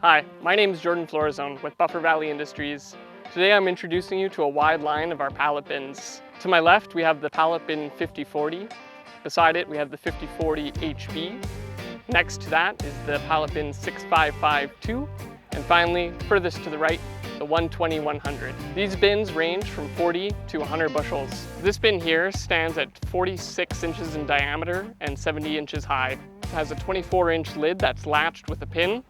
Hi, my name is Jordan Florazone with Buffer Valley Industries. Today I'm introducing you to a wide line of our pallet bins. To my left we have the pallet bin 5040. Beside it we have the 5040 HB. Next to that is the pallet bin 6552. And finally, furthest to the right, the 120-100. These bins range from 40 to 100 bushels. This bin here stands at 46 inches in diameter and 70 inches high. It has a 24-inch lid that's latched with a pin,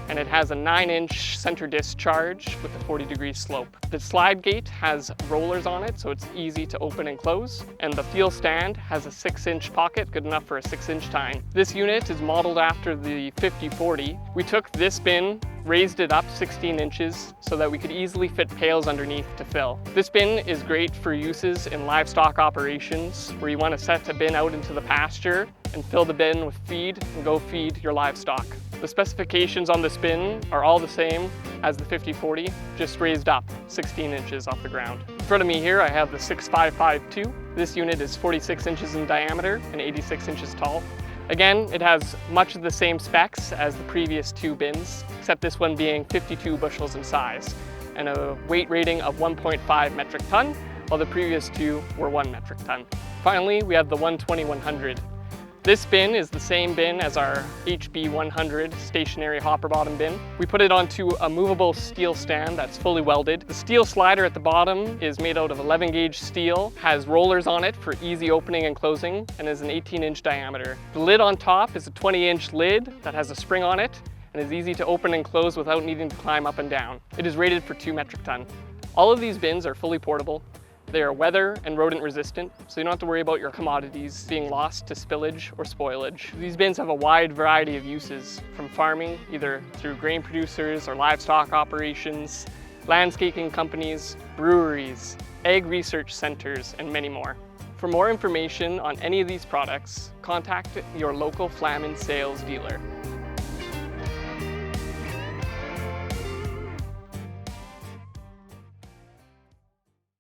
and it has a 9-inch center discharge with a 40-degree slope. The slide gate has rollers on it, so it's easy to open and close, and the fuel stand has a 6-inch pocket, good enough for a 6-inch tine. This unit is modeled after the 5040. We took this bin, raised it up 16 inches so that we could easily fit pails underneath to fill. This bin is great for uses in livestock operations where you want to set a bin out into the pasture and fill the bin with feed and go feed your livestock. The specifications on this bin are all the same as the 5040, just raised up 16 inches off the ground. In front of me here I have the 6552. This unit is 46 inches in diameter and 86 inches tall. Again, it has much of the same specs as the previous two bins, except this one being 52 bushels in size and a weight rating of 1.5 metric ton, while the previous two were 1 metric ton. Finally, we have the 120-100. This bin is the same bin as our HB 100 stationary hopper bottom bin. We put it onto a movable steel stand that's fully welded. The steel slider at the bottom is made out of 11-gauge steel, has rollers on it for easy opening and closing, and is an 18-inch diameter. The lid on top is a 20-inch lid that has a spring on it and is easy to open and close without needing to climb up and down. It is rated for 2 metric ton. All of these bins are fully portable. They are weather and rodent resistant, so you don't have to worry about your commodities being lost to spillage or spoilage. These bins have a wide variety of uses, from farming, either through grain producers or livestock operations, landscaping companies, breweries, ag research centers, and many more. For more information on any of these products, contact your local Flaman sales dealer.